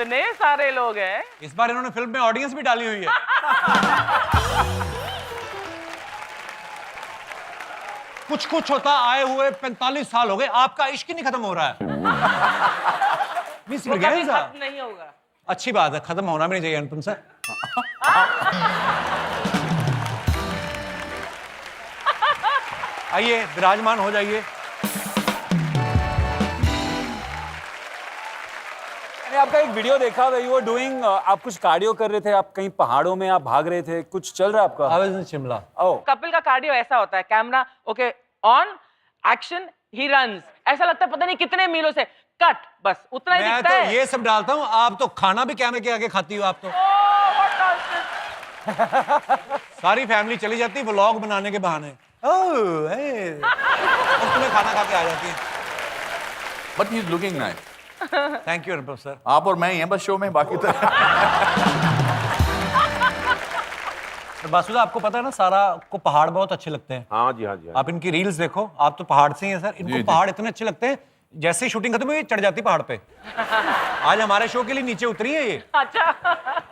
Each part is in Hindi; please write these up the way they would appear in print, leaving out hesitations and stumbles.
इतने सारे लोग हैं। इस बार इन्होंने फिल्म में ऑडियंस भी डाली हुई है। कुछ कुछ होता आए हुए 45 साल हो गए, आपका इश्क ही नहीं खत्म हो रहा है। वो कभी खत्म नहीं होगा। अच्छी बात है, खत्म होना भी नहीं चाहिए अनुपम सर। आइए विराजमान हो जाइए। मैंने आपका एक वीडियो देखा, यू वर डूइंग, आप कुछ कार्डियो कर रहे थे, आप कहीं पहाड़ों में आप भाग रहे थे, कुछ चल रहा है आपका? I was in Shimla. ओह, कपिल का कार्डियो ऐसा होता है, camera okay on, action, he runs, ऐसा लगता है पता नहीं कितने मीलों से, कट, बस उतना ही मैं दिखता तो है। ये सब डालता हूँ, आप तो खाना भी कैमरे के आगे खाती हो आप तो। सारी फैमिली चली जाती है व्लॉग बनाने के बहाने। ओह, और तुम्हें खाना खा के आ जाती है। But he is looking nice. Thank you Anupam sir. आप और मैं ही हैं बस शो में, बाकी तो बासुदा, आपको पता है ना सारा को पहाड़ बहुत अच्छे लगते हैं। हाँ जी, हाँ जी, हाँ आप इनकी रील्स देखो, आप तो पहाड़ से ही हैं सर। इनको जी। पहाड़ इतने अच्छे लगते हैं, जैसे ही शूटिंग खत्म हुई चढ़ जाती पहाड़ पे। आज हमारे शो के लिए नीचे उतरी है ये। अच्छा।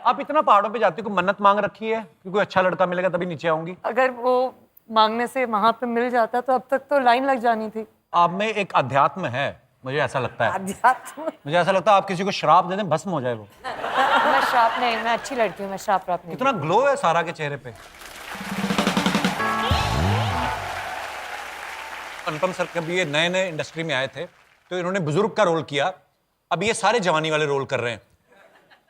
आप इतना पहाड़ों पे जाती हो, कोई मन्नत मांग रखी है कि कोई अच्छा लड़का मिलेगा तभी नीचे आऊंगी? अगर वो मांगने से वहां पे मिल जाता तो अब तक तो लाइन लग जानी थी। आप में एक अध्यात्म है, मुझे ऐसा लगता है। अध्यात्म? मुझे ऐसा लगता है आप किसी को श्राप दे दें भस्म हो जाए वो। मैं श्राप नहीं, मैं अच्छी लड़की हूँ, मैं श्राप नहीं। इतना ग्लो है सारा के चेहरे पे। अनुपम सर कभी ये नए नए इंडस्ट्री में आए थे तो इन्होंने बुजुर्ग का रोल किया, अब ये सारे जवानी वाले रोल कर रहे हैं।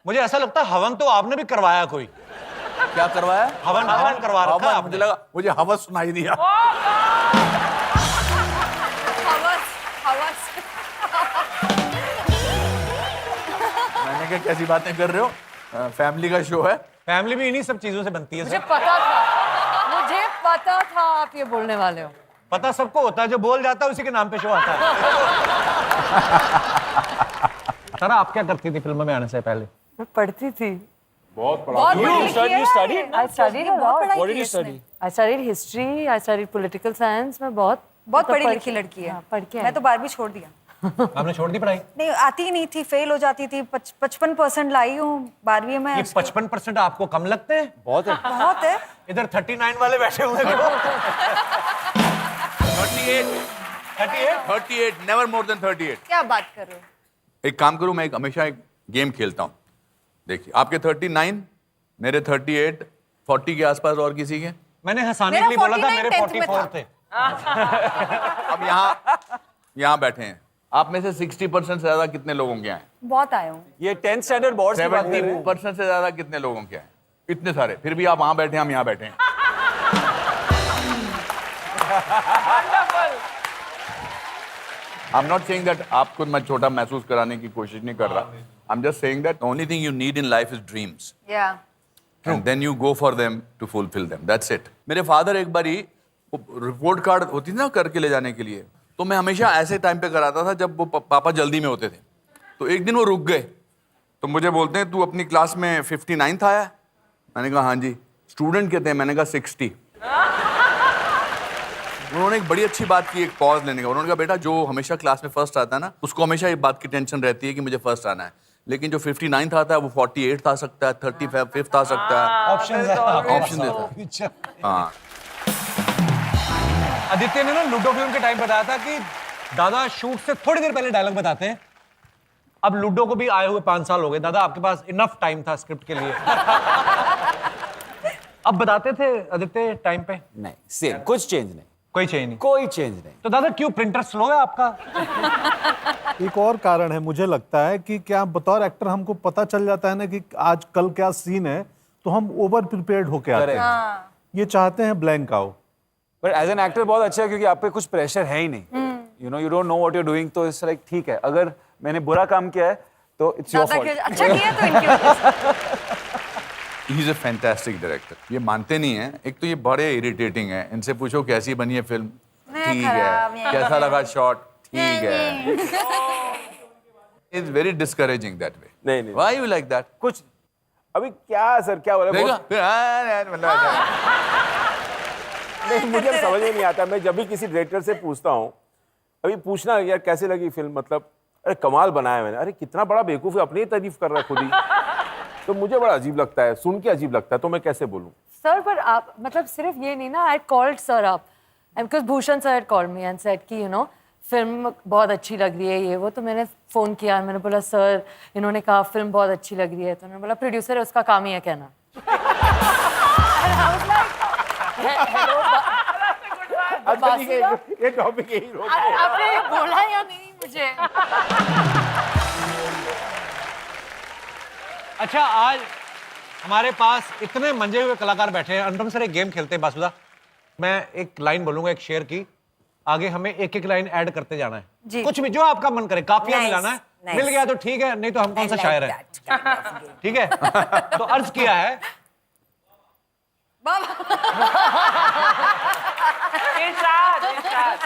मुझे ऐसा लगता है हवन तो आपने भी करवाया कोई। क्या करवाया? हवन हवन करवा रखा है मुझे आपने। लगा, मुझे हवस सुनाई दिया। मैंने कहा कैसी बातें कर रहे हो, फैमिली का शो है। फैमिली भी इन्हीं सब चीजों से बनती है मुझे सर। पता था आप ये बोलने वाले हो। पता सबको होता है, जो बोल जाता है उसी के नाम पे शो आता है। सर आप क्या करती थी फिल्म में आने से पहले? मैं पढ़ती थी। बहुत बहुत पढ़ी लिखी है। I studied a lot. what did you study? I studied history, I studied political science। मैं बहुत पढ़ी लिखी लड़की है। हाँ, पढ़ के मैं तो 12वीं छोड़ दिया। आपने छोड़ दी पढ़ाई? नहीं, आती ही नहीं थी, फेल हो जाती थी। 55% लाई हूँ 12वीं में। ये 55% आपको कम लगते हैं? बहुत है। बहुत है। इधर 39 वाले बैठे हुए हैं। 38 नेवर मोर देन 38। क्या बात कर रहे हो? एक काम करूं, मैं हमेशा एक गेम खेलता हूं। देखिए, आपके 39, मेरे 38, 40 के आसपास और किसी के? मैंने हंसाने के मेरा लिए बोला था, 49 मेरे 10th में 44 था। थे। अब यहाँ बैठे हैं। आप में से 60% से ज्यादा कितने लोगों के आए? बहुत आए हूँ। ये 10th स्टैंडर्ड बोर्ड की बात कर रहे हैं। 70% से ज्यादा कितने लोगों के आए? इतने सारे। फिर भी आप वहां बैठे हैं, हम यहाँ बैठे हैं। I'm not saying that आपको मैं छोटा महसूस कराने की कोशिश नहीं कर रहा। I'm just saying that the only thing you need in life is dreams. Yeah. And then you go for them to fulfill them. That's it. मेरे फादर एक बारी रिपोर्ट कार्ड होती थी ना करके ले जाने के लिए, तो मैं हमेशा ऐसे टाइम पे कराता था जब वो पापा जल्दी में होते थे। तो एक दिन वो रुक गए, तो मुझे बोलते हैं तू अपनी क्लास में 59th आया? मैंने कहा हाँ जी। स्टूडेंट कहते हैं? मैंने कहा 60। उन्होंने एक बड़ी अच्छी बात की, एक पॉज लेने का। उन्होंने कहा बेटा, जो हमेशा क्लास में फर्स्ट आता है ना, उसको हमेशा ये बात की टेंशन रहती है कि मुझे फर्स्ट आना है, लेकिन जो 59th आता है वो 48th आ सकता है, 35th आ सकता है। ऑप्शन देता है। हाँ। आदित्य ने ना लूडो फिल्म के टाइम बताया था कि दादा शूट से थोड़ी देर पहले डायलॉग बताते हैं। अब लूडो को भी आए हुए 5 साल हो गए, दादा आपके पास इनफ टाइम था स्क्रिप्ट के लिए। अब बताते थे आदित्य टाइम पे? नहीं, सेम, कुछ चेंज नहीं, कोई चेंज नहीं। कोई चेंज नहीं। तो दादा क्यों प्रिंटर स्लो है आपका? एक और कारण है, मुझे लगता है कि क्या बतौर एक्टर हमको पता चल जाता है ना कि आज कल क्या सीन है, तो हम ओवर प्रिपेयर्ड होके आते हैं। ये चाहते हैं ब्लैंक आओ। बट एज एन एक्टर बहुत अच्छा है क्योंकि आप पे कुछ प्रेशर है ही नहीं। You know, you don't know what you are doing, तो इट्स लाइक ठीक है, अगर मैंने बुरा काम किया है तो इट्स योर फॉल्ट। अच्छा किया तो इनकी वजह से। He is a fantastic director. ये मानते नहीं है। एक तो ये बड़े इरिटेटिंग है, इनसे पूछो कैसी बनी है फिल्म, ठीक है, कैसा लगा शॉट, ठीक है। It's very discouraging that way. नहीं। Why you like that? कुछ अभी क्या सर, क्या हो रहा है? देखा फिर नहीं, मुझे समझ में नहीं आता। मैं जब भी किसी डायरेक्टर से पूछता हूँ, अभी पूछना यार कैसे लगी फिल्म, मतलब अरे कमाल बनाया मैंने, अरे कितना बड़ा बेवकूफ है, अपनी ही तारीफ कर रहा है खुद ही। तो मुझे बड़ा अजीब लगता है, सुन के अजीब लगता है, तो मैं कैसे बोलूं। सर पर आप मतलब सिर्फ ये नहीं ना, I called sir up and because Bhushan sir had called me and said कि फिल्म बहुत अच्छी लग रही है ये वो, तो मैंने फ़ोन किया, मैंने बोला सर इन्होंने कहा फिल्म बहुत अच्छी लग रही है, तो उन्होंने बोला प्रोड्यूसर है उसका काम ही है कहना। अच्छा ठीक है, ये टॉपिक यही रोक दो। आपने ये बोला या नहीं मुझे? अच्छा, आज हमारे पास इतने मंजे हुए कलाकार बैठे हैं। अनुपम सर एक गेम खेलते हैं बासुदा, मैं एक लाइन बोलूंगा एक शेर की, आगे हमें एक एक लाइन ऐड करते जाना है। जी। कुछ भी जो आपका मन करे, काफिया Nice, मिलाना है। nice. मिल गया तो ठीक है, नहीं तो हम कौन सा शायर है। ठीक है। तो अर्ज किया है, इरशाद, इरशाद।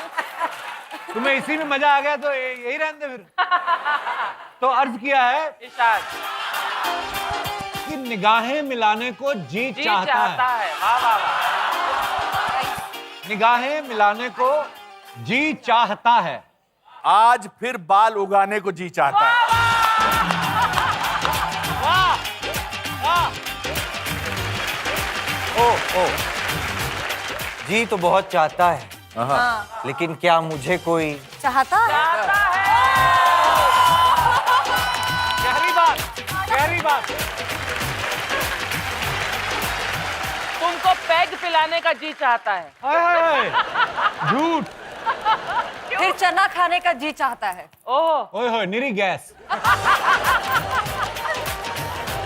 तुम्हें इसी में मजा आ गया तो यही रहने दे फिर। तो अर्ज किया है इरशाद। कि निगाहें मिलाने को जी जी चाहता चाहता है। है। वाह वाह वाह। निगाहें मिलाने को जी चाहता है। आज फिर बाल उगाने को जी चाहता है। वाह वाह। जी तो बहुत चाहता है, लेकिन क्या मुझे कोई चाहता है। गहरी बात, गहरी बात। तुमको पैग पिलाने का जी चाहता है। हाय हाय हाय, झूठ। फिर चना खाने का जी चाहता है। ओह, ओए होए, निरी गैस।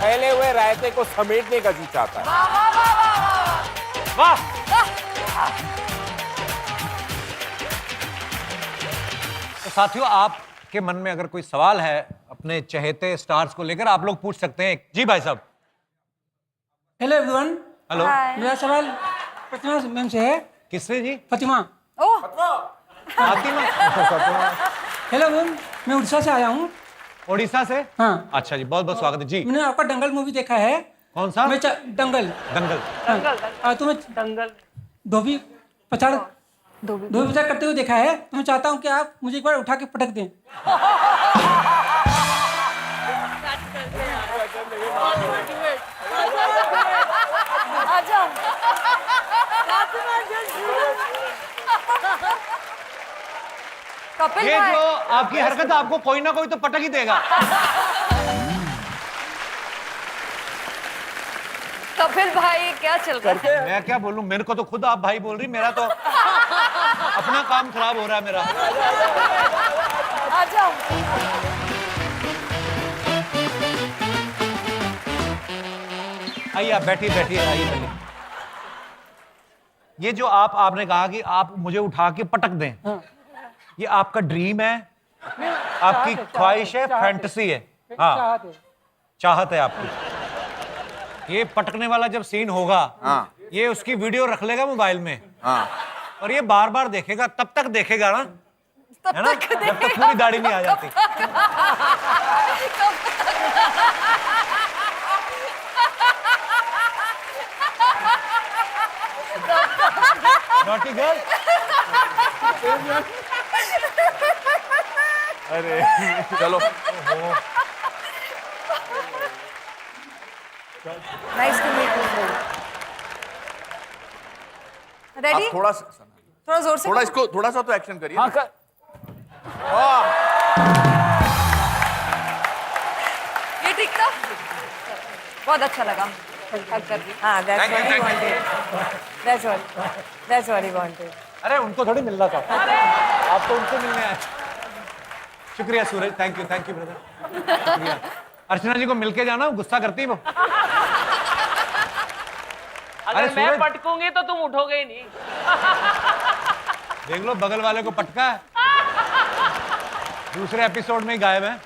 फैले हुए रायते को समेटने का जी चाहता है। वाह। तो साथियों, आपके मन में अगर कोई सवाल है अपने चहेते स्टार्स को लेकर, आप लोग पूछ सकते हैं। जी भाई साहब। Hello everyone, hello. मेरा सवाल प्रतिमा मैम से है। किससे जी? प्रतिमा। ओह, फातिमा। हेलो मैम, मैं उड़ीसा से आया हूँ। उड़ीसा से? हाँ। अच्छा जी, बहुत बहुत स्वागत है जी। मैंने आपका दंगल मूवी देखा है। कौन सा? दंगल। दंगल। तुम्हें दंगल। धोबी पछाड़ करते हुए देखा है, तो मैं चाहता हूँ कि आप मुझे एक बार उठा के पटक दें। कपिल ये भाई, जो आपकी हरकत, आपको कोई ना कोई तो पटक ही देगा। कपिल भाई क्या चल रहा है? मैं क्या बोलूं, मेरे को तो खुद आप भाई बोल रही, मेरा तो अपना काम खराब हो रहा है मेरा। आ जाओ। आइए आप बैठिए, बैठिए, आइए बैठिए। ये जो आपने कहा कि आप मुझे उठा के पटक दें, ये आपका ड्रीम है, आपकी ख्वाहिश है, फैंटेसी है? हाँ, चाहत है आपकी। ये पटकने वाला जब सीन होगा, ये उसकी वीडियो रख लेगा मोबाइल में, और ये बार बार देखेगा, तब तक देखेगा ना, है ना, जब तक पूरी दाढ़ी नहीं आ जाती। Naughty girl. अरे चलो, nice to meet you. Ready? आप थोड़ा जोर से थोड़ा इसको थोड़ा सा तो एक्शन करिए। हाँ कर। ये ठीक था, बहुत अच्छा लगा। हाँ, that's what he wanted. That's what he wanted. अरे उनको थोड़ी मिलना था, आप तो उनको मिलने आए। शुक्रिया सूरज, थैंक यू ब्रदर। शुक्रिया। अर्चना जी को मिलके जाना, गुस्सा करती वो। अगर मैं सूरज, पटकूंगी तो तुम उठोगे ही नहीं। देख लो, बगल वाले को पटका है, दूसरे एपिसोड में ही गायब है।